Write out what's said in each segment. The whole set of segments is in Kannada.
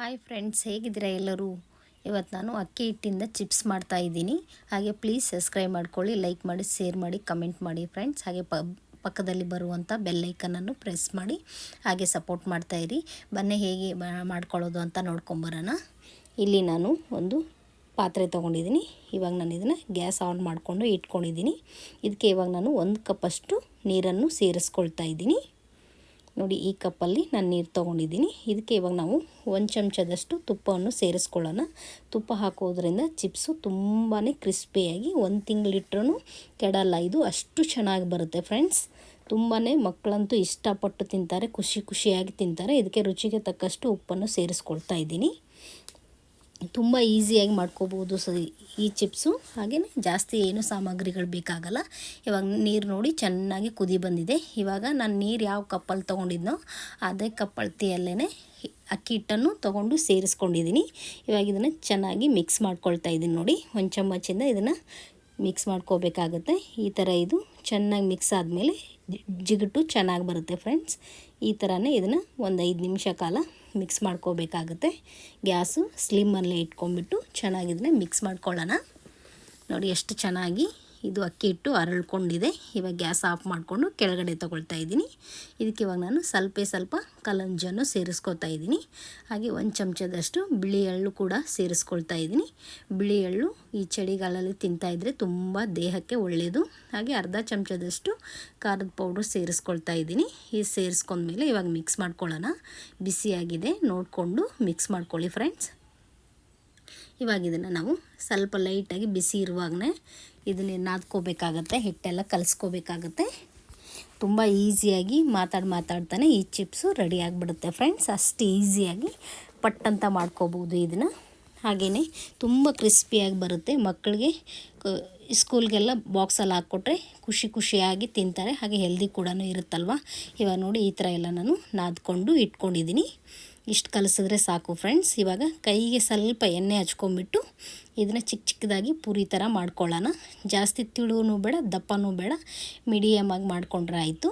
ಹಾಯ್ ಫ್ರೆಂಡ್ಸ್, ಹೇಗಿದ್ದೀರಾ ಎಲ್ಲರೂ? ಇವತ್ತು ನಾನು ಅಕ್ಕಿ ಹಿಟ್ಟಿಂದ ಚಿಪ್ಸ್ ಮಾಡ್ತಾ ಇದ್ದೀನಿ. ಹಾಗೆ ಪ್ಲೀಸ್ ಸಬ್ಸ್ಕ್ರೈಬ್ ಮಾಡ್ಕೊಳ್ಳಿ, ಲೈಕ್ ಮಾಡಿ, ಶೇರ್ ಮಾಡಿ, ಕಮೆಂಟ್ ಮಾಡಿ ಫ್ರೆಂಡ್ಸ್. ಹಾಗೆ ಪಕ್ಕದಲ್ಲಿ ಬರುವಂಥ ಬೆಲ್ ಐಕನನ್ನು ಪ್ರೆಸ್ ಮಾಡಿ ಹಾಗೆ ಸಪೋರ್ಟ್ ಮಾಡ್ತಾಯಿರಿ. ಬನ್ನಿ ಹೇಗೆ ಮಾಡ್ಕೊಳ್ಳೋದು ಅಂತ ನೋಡ್ಕೊಂಬರೋಣ. ಇಲ್ಲಿ ನಾನು ಒಂದು ಪಾತ್ರೆ ತೊಗೊಂಡಿದ್ದೀನಿ. ಇವಾಗ ನಾನು ಇದನ್ನು ಗ್ಯಾಸ್ ಆನ್ ಮಾಡಿಕೊಂಡು ಇಟ್ಕೊಂಡಿದ್ದೀನಿ. ಇದಕ್ಕೆ ಇವಾಗ ನಾನು 1 ಕಪ್ಪಷ್ಟು ನೀರನ್ನು ಸೇರಿಸ್ಕೊಳ್ತಾ ಇದ್ದೀನಿ. ನೋಡಿ, ಈ ಕಪ್ಪಲ್ಲಿ ನಾನು ನೀರು ತೊಗೊಂಡಿದ್ದೀನಿ. ಇದಕ್ಕೆ ಇವಾಗ ನಾವು 1 ಚಮಚದಷ್ಟು ತುಪ್ಪವನ್ನು ಸೇರಿಸ್ಕೊಳ್ಳೋಣ. ತುಪ್ಪ ಹಾಕೋದ್ರಿಂದ ಚಿಪ್ಸು ತುಂಬಾ ಕ್ರಿಸ್ಪಿಯಾಗಿ 1 ತಿಂಗಳಿಟ್ರೂ ಕೆಡಲ್ಲ. ಇದು ಅಷ್ಟು ಚೆನ್ನಾಗಿ ಬರುತ್ತೆ ಫ್ರೆಂಡ್ಸ್. ತುಂಬಾ ಮಕ್ಕಳಂತೂ ಇಷ್ಟಪಟ್ಟು ತಿಂತಾರೆ, ಖುಷಿಯಾಗಿ ತಿಂತಾರೆ. ಇದಕ್ಕೆ ರುಚಿಗೆ ತಕ್ಕಷ್ಟು ಉಪ್ಪನ್ನು ಸೇರಿಸ್ಕೊಳ್ತಾ ಇದ್ದೀನಿ. ತುಂಬ ಈಸಿಯಾಗಿ ಮಾಡ್ಕೋಬೋದು ಈ ಚಿಪ್ಸು. ಹಾಗೆಯೇ ಜಾಸ್ತಿ ಏನು ಸಾಮಗ್ರಿಗಳು ಬೇಕಾಗಲ್ಲ. ಇವಾಗ ನೀರು ನೋಡಿ ಚೆನ್ನಾಗಿ ಕುದಿ ಬಂದಿದೆ. ಇವಾಗ ನಾನು ನೀರು ಯಾವ ಕಪ್ಪಲ್ಲಿ ತೊಗೊಂಡಿದ್ನೋ ಅದೇ ಕಪ್ ಅಳತೆಯಲ್ಲೇ ಅಕ್ಕಿ ಹಿಟ್ಟನ್ನು ತೊಗೊಂಡು ಸೇರಿಸ್ಕೊಂಡಿದ್ದೀನಿ. ಇವಾಗ ಇದನ್ನು ಚೆನ್ನಾಗಿ ಮಿಕ್ಸ್ ಮಾಡ್ಕೊಳ್ತಾ ಇದ್ದೀನಿ. ನೋಡಿ, 1 ಚಮಚಿಂದ ಇದನ್ನು ಮಿಕ್ಸ್ ಮಾಡ್ಕೋಬೇಕಾಗತ್ತೆ. ಈ ಥರ ಇದು ಚೆನ್ನಾಗಿ ಮಿಕ್ಸ್ ಆದಮೇಲೆ ಜಿಗುಟು ಚೆನ್ನಾಗಿ ಬರುತ್ತೆ ಫ್ರೆಂಡ್ಸ್. ಈ ಥರನೇ ಇದನ್ನು ಒಂದು 5 ನಿಮಿಷ ಕಾಲ ಮಿಕ್ಸ್ ಮಾಡ್ಕೋಬೇಕಾಗುತ್ತೆ. ಗ್ಯಾಸು ಸ್ಲಿಮ್ಮಲ್ಲೇ ಇಟ್ಕೊಂಡ್ಬಿಟ್ಟು ಚೆನ್ನಾಗಿ ಇದನ್ನು ಮಿಕ್ಸ್ ಮಾಡ್ಕೊಳ್ಳೋಣ. ನೋಡಿ ಎಷ್ಟು ಚೆನ್ನಾಗಿ ಇದು ಅಕ್ಕಿ ಹಿಟ್ಟು ಅರಳ್ಕೊಂಡಿದೆ. ಇವಾಗ ಗ್ಯಾಸ್ ಆಫ್ ಮಾಡಿಕೊಂಡು ಕೆಳಗಡೆ ತೊಗೊಳ್ತಾ ಇದ್ದೀನಿ. ಇದಕ್ಕೆ ಇವಾಗ ನಾನು ಸ್ವಲ್ಪ ಕಲ್ಲಂಜನ್ನು ಸೇರಿಸ್ಕೊಳ್ತಾ ಇದ್ದೀನಿ. ಹಾಗೆ 1 ಚಮಚದಷ್ಟು ಬಿಳಿ ಎಳ್ಳು ಕೂಡ ಸೇರಿಸ್ಕೊಳ್ತಾ ಇದ್ದೀನಿ. ಬಿಳಿ ಎಳ್ಳು ಈ ಚಳಿಗಾಲದಲ್ಲಿ ತಿಂತಾಯಿದ್ರೆ ತುಂಬ ದೇಹಕ್ಕೆ ಒಳ್ಳೆಯದು. ಹಾಗೆ ಅರ್ಧ ಚಮಚದಷ್ಟು ಖಾರದ ಪೌಡ್ರು ಸೇರಿಸ್ಕೊಳ್ತಾ ಇದ್ದೀನಿ. ಇದು ಸೇರಿಸ್ಕೊಂಡ್ಮೇಲೆ ಇವಾಗ ಮಿಕ್ಸ್ ಮಾಡ್ಕೊಳ್ಳೋಣ. ಬಿಸಿಯಾಗಿದೆ, ನೋಡಿಕೊಂಡು ಮಿಕ್ಸ್ ಮಾಡ್ಕೊಳ್ಳಿ ಫ್ರೆಂಡ್ಸ್. ಇವಾಗ ಇದನ್ನು ನಾವು ಸ್ವಲ್ಪ ಲೈಟಾಗಿ ಬಿಸಿ ಇರುವಾಗಲೇ ಇದನ್ನೇ ನಾದ್ಕೋಬೇಕಾಗತ್ತೆ, ಹಿಟ್ಟೆಲ್ಲ ಕಲಿಸ್ಕೋಬೇಕಾಗತ್ತೆ. ತುಂಬ ಈಸಿಯಾಗಿ ಮಾತಾಡ್ತಾನೆ ಈ ಚಿಪ್ಸು ರೆಡಿ ಆಗಿಬಿಡುತ್ತೆ ಫ್ರೆಂಡ್ಸ್. ಅಷ್ಟು ಈಸಿಯಾಗಿ ಪಟ್ಟಂತ ಮಾಡ್ಕೋಬೋದು ಇದನ್ನು. ಹಾಗೆಯೇ ತುಂಬ ಕ್ರಿಸ್ಪಿಯಾಗಿ ಬರುತ್ತೆ. ಮಕ್ಕಳಿಗೆ ಸ್ಕೂಲ್ಗೆಲ್ಲ ಬಾಕ್ಸಲ್ಲಿ ಹಾಕ್ಕೊಟ್ರೆ ಖುಷಿಯಾಗಿ ತಿಂತಾರೆ. ಹಾಗೆ ಹೆಲ್ದಿ ಕೂಡ ಇರುತ್ತಲ್ವ. ಇವಾಗ ನೋಡಿ, ಈ ಥರ ಎಲ್ಲ ನಾನು ನಾದ್ಕೊಂಡು ಇಟ್ಕೊಂಡಿದ್ದೀನಿ. ಇಷ್ಟು ಕಲಿಸಿದ್ರೆ ಸಾಕು ಫ್ರೆಂಡ್ಸ್. ಇವಾಗ ಕೈಗೆ ಸ್ವಲ್ಪ ಎಣ್ಣೆ ಹಚ್ಕೊಂಡ್ಬಿಟ್ಟು ಇದನ್ನು ಚಿಕ್ಕದಾಗಿ ಪೂರಿ ಥರ ಮಾಡ್ಕೊಳ್ಳೋಣ. ಜಾಸ್ತಿ ತಿಳುವೂ ಬೇಡ, ದಪ್ಪನೂ ಬೇಡ, ಮೀಡಿಯಮಾಗಿ ಮಾಡಿಕೊಂಡ್ರೆ ಆಯಿತು.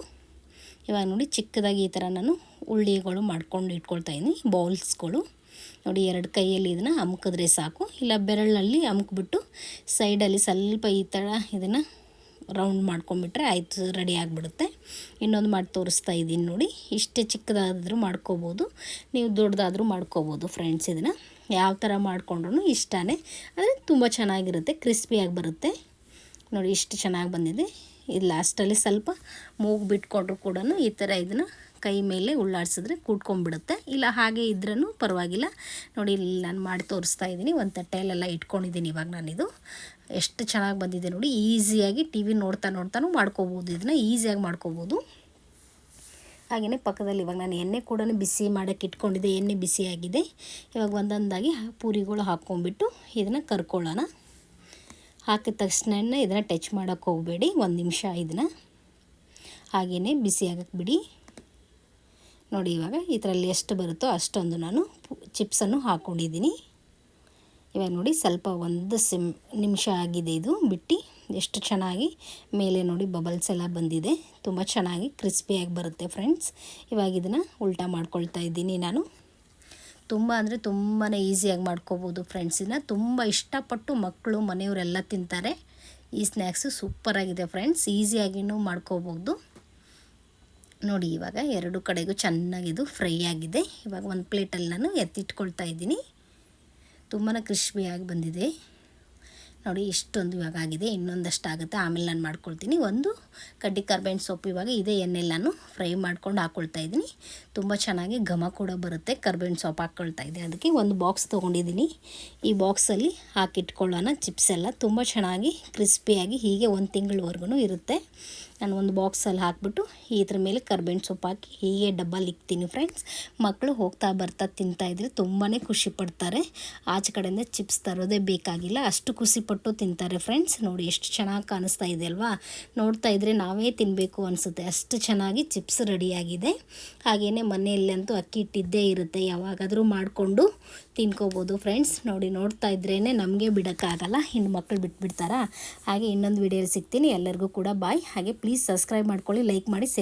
ಇವಾಗ ನೋಡಿ, ಚಿಕ್ಕದಾಗಿ ಈ ಥರ ನಾನು ಉಳ್ಳಿಗಳು ಮಾಡ್ಕೊಂಡು ಇಟ್ಕೊಳ್ತಾ ಇದ್ದೀನಿ. ಬೌಲ್ಸ್ಗಳು ನೋಡಿ, 2 ಕೈಯಲ್ಲಿ ಇದನ್ನು ಅಮ್ಕಿದ್ರೆ ಸಾಕು. ಇಲ್ಲ ಬೆರಳಲ್ಲಿ ಅಮ್ಕಿಬಿಟ್ಟು ಸೈಡಲ್ಲಿ ಸ್ವಲ್ಪ ಈ ಥರ ಇದನ್ನು ರೌಂಡ್ ಮಾಡ್ಕೊಂಬಿಟ್ರೆ ಆಯಿತು, ರೆಡಿ ಆಗಿಬಿಡುತ್ತೆ. ಇನ್ನೊಂದು ಮಾಡಿ ತೋರಿಸ್ತಾ ಇದ್ದೀನಿ ನೋಡಿ. ಇಷ್ಟೇ ಚಿಕ್ಕದಾದರೂ ಮಾಡ್ಕೋಬೋದು, ನೀವು ದೊಡ್ಡದಾದರೂ ಮಾಡ್ಕೋಬೋದು ಫ್ರೆಂಡ್ಸ್. ಇದನ್ನು ಯಾವ ಥರ ಮಾಡಿಕೊಂಡ್ರೂ ಇಷ್ಟನೇ, ಆದರೆ ತುಂಬ ಚೆನ್ನಾಗಿರುತ್ತೆ, ಕ್ರಿಸ್ಪಿಯಾಗಿ ಬರುತ್ತೆ. ನೋಡಿ, ಇಷ್ಟು ಚೆನ್ನಾಗಿ ಬಂದಿದೆ. ಇದು ಲಾಸ್ಟಲ್ಲಿ ಸ್ವಲ್ಪ ಮೂಗು ಬಿಟ್ಕೊಂಡ್ರು ಕೂಡ ಈ ಥರ ಇದನ್ನು ಕೈ ಮೇಲೆ ಉಳ್ಳಾಡಿಸಿದ್ರೆ ಕೂಡ್ಕೊಂಡ್ಬಿಡುತ್ತೆ. ಇಲ್ಲ ಹಾಗೆ ಇದ್ರೂ ಪರವಾಗಿಲ್ಲ. ನೋಡಿ, ಇಲ್ಲಿ ನಾನು ಮಾಡಿ ತೋರಿಸ್ತಾ ಇದ್ದೀನಿ. ಒಂದು ತಟ್ಟೆಯಲ್ಲೆಲ್ಲ ಇಟ್ಕೊಂಡಿದ್ದೀನಿ. ಇವಾಗ ನಾನಿದು ಎಷ್ಟು ಚೆನ್ನಾಗಿ ಬಂದಿದೆ ನೋಡಿ. ಈಸಿಯಾಗಿ ಟಿ ವಿ ನೋಡ್ತಾನೂ ಮಾಡ್ಕೋಬೋದು. ಇದನ್ನು ಈಸಿಯಾಗಿ ಮಾಡ್ಕೋಬೋದು. ಹಾಗೆಯೇ ಪಕ್ಕದಲ್ಲಿ ಇವಾಗ ನಾನು ಎಣ್ಣೆ ಕೂಡ ಬಿಸಿ ಮಾಡೋಕ್ಕೆ ಇಟ್ಕೊಂಡಿದ್ದೆ. ಎಣ್ಣೆ ಬಿಸಿಯಾಗಿದೆ. ಇವಾಗ ಒಂದೊಂದಾಗಿ ಪೂರಿಗಳು ಹಾಕ್ಕೊಂಡ್ಬಿಟ್ಟು ಇದನ್ನು ಕರ್ಕೊಳ್ಳೋಣ. ಹಾಕಿದ ತಕ್ಷಣ ಇದನ್ನು ಟಚ್ ಮಾಡೋಕ್ಕೆ ಹೋಗಬೇಡಿ. 1 ನಿಮಿಷ ಇದನ್ನು ಹಾಗೆಯೇ ಬಿಸಿ ಆಗಕ್ಕೆ ಬಿಡಿ. ನೋಡಿ, ಇವಾಗ ಇದರಲ್ಲಿ ಎಷ್ಟು ಬರುತ್ತೋ ಅಷ್ಟೊಂದು ನಾನು ಚಿಪ್ಸನ್ನು ಹಾಕ್ಕೊಂಡಿದ್ದೀನಿ. ಇವಾಗ ನೋಡಿ, ಸ್ವಲ್ಪ 1 ನಿಮಿಷ ಆಗಿದೆ ಇದು ಬಿಟ್ಟು. ಎಷ್ಟು ಚೆನ್ನಾಗಿ ಮೇಲೆ ನೋಡಿ ಬಬಲ್ಸ್ ಎಲ್ಲ ಬಂದಿದೆ. ತುಂಬ ಚೆನ್ನಾಗಿ ಕ್ರಿಸ್ಪಿಯಾಗಿ ಬರುತ್ತೆ ಫ್ರೆಂಡ್ಸ್. ಇವಾಗ ಇದನ್ನು ಉಲ್ಟಾ ಮಾಡ್ಕೊಳ್ತಾ ಇದ್ದೀನಿ ನಾನು. ತುಂಬ ಅಂದರೆ ತುಂಬಾ ಈಸಿಯಾಗಿ ಮಾಡ್ಕೋಬೋದು ಫ್ರೆಂಡ್ಸ್. ಇದನ್ನು ತುಂಬ ಇಷ್ಟಪಟ್ಟು ಮಕ್ಕಳು ಮನೆಯವರೆಲ್ಲ ತಿಂತಾರೆ. ಈ ಸ್ನ್ಯಾಕ್ಸು ಸೂಪರಾಗಿದೆ ಫ್ರೆಂಡ್ಸ್. ಈಸಿಯಾಗಿಯೂ ಮಾಡ್ಕೋಬೋದು. ನೋಡಿ, ಇವಾಗ 2 ಕಡೆಗೂ ಚೆನ್ನಾಗಿದು ಫ್ರೈ ಆಗಿದೆ. ಇವಾಗ ಒಂದು ಪ್ಲೇಟಲ್ಲಿ ನಾನು ಎತ್ತಿಟ್ಕೊಳ್ತಾ ಇದ್ದೀನಿ. ತುಂಬಾ ಕ್ರಿಸ್ಪಿಯಾಗಿ ಬಂದಿದೆ ನೋಡಿ. ಇಷ್ಟೊಂದು ಇವಾಗ ಆಗಿದೆ. ಇನ್ನೊಂದಷ್ಟು ಆಗುತ್ತೆ, ಆಮೇಲೆ ನಾನು ಮಾಡ್ಕೊಳ್ತೀನಿ. ಒಂದು ಕಡ್ಡಿ ಕರ್ಬೇವಿನ ಸೊಪ್ಪು ಇವಾಗ ಇದೇ ಎಣ್ಣೆಲಿ ನಾನು ಫ್ರೈ ಮಾಡ್ಕೊಂಡು ಹಾಕ್ಕೊಳ್ತಾ ಇದ್ದೀನಿ. ತುಂಬ ಚೆನ್ನಾಗಿ ಘಮ ಕೂಡ ಬರುತ್ತೆ. ಕರ್ಬೇವಿನ ಸೊಪ್ಪು ಹಾಕ್ಕೊಳ್ತಾ ಇದ್ದೀನಿ. ಅದಕ್ಕೆ ಒಂದು ಬಾಕ್ಸ್ ತೊಗೊಂಡಿದ್ದೀನಿ. ಈ ಬಾಕ್ಸಲ್ಲಿ ಹಾಕಿಟ್ಕೊಳ್ಳೋಣ ಚಿಪ್ಸ್ ಎಲ್ಲ. ತುಂಬ ಚೆನ್ನಾಗಿ ಕ್ರಿಸ್ಪಿಯಾಗಿ ಹೀಗೆ 1 ತಿಂಗಳವರೆಗೂ ಇರುತ್ತೆ. ನಾನು ಒಂದು ಬಾಕ್ಸಲ್ಲಿ ಹಾಕಿಬಿಟ್ಟು ಇದ್ರ ಮೇಲೆ ಕರ್ಬೇವಿನ ಸೊಪ್ಪು ಹಾಕಿ ಹೀಗೆ ಡಬ್ಬಲ್ಲಿ ಇಕ್ತೀನಿ ಫ್ರೆಂಡ್ಸ್. ಮಕ್ಕಳು ಹೋಗ್ತಾ ಬರ್ತಾ ತಿಂತಾಯಿದ್ರೆ ತುಂಬಾ ಖುಷಿಪಡ್ತಾರೆ. ಆಚೆ ಕಡೆಯಿಂದ ಚಿಪ್ಸ್ ತರೋದೇ ಬೇಕಾಗಿಲ್ಲ, ಅಷ್ಟು ಖುಷಿಪಟ್ಟು ತಿಂತಾರೆ ಫ್ರೆಂಡ್ಸ್. ನೋಡಿ, ಎಷ್ಟು ಚೆನ್ನಾಗಿ ಕಾಣಿಸ್ತಾ ಇದೆ ಅಲ್ವಾ? ನೋಡ್ತಾ ಇದ್ದರೆ ನಾವೇ ತಿನ್ನಬೇಕು ಅನಿಸುತ್ತೆ, ಅಷ್ಟು ಚೆನ್ನಾಗಿ ಚಿಪ್ಸ್ ರೆಡಿಯಾಗಿದೆ. ಹಾಗೆಯೇ ಮನೆಯಲ್ಲಂತೂ ಅಕ್ಕಿ ಹಿಟ್ಟಿದ್ದೇ ಇರುತ್ತೆ, ಯಾವಾಗಾದರೂ ಮಾಡಿಕೊಂಡು ತಿನ್ಕೋಬೋದು ಫ್ರೆಂಡ್ಸ್. ನೋಡಿ, ನೋಡ್ತಾ ಇದ್ರೇ ನಮಗೆ ಬಿಡೋಕ್ಕಾಗಲ್ಲ, ಇನ್ನು ಮಕ್ಕಳು ಬಿಟ್ಬಿಡ್ತಾರಾ? ಹಾಗೆ ಇನ್ನೊಂದು ವಿಡಿಯೋಲಿ ಸಿಗ್ತೀನಿ. ಎಲ್ಲರಿಗೂ ಕೂಡ ಬಾಯ್. ಹಾಗೆ ಪ್ಲೀಸ್ ಸಬ್ಸ್ಕ್ರೈಬ್ ಮಾಡ್ಕೊಳ್ಳಿ, ಲೈಕ್ ಮಾಡಿ, ಶೇರ್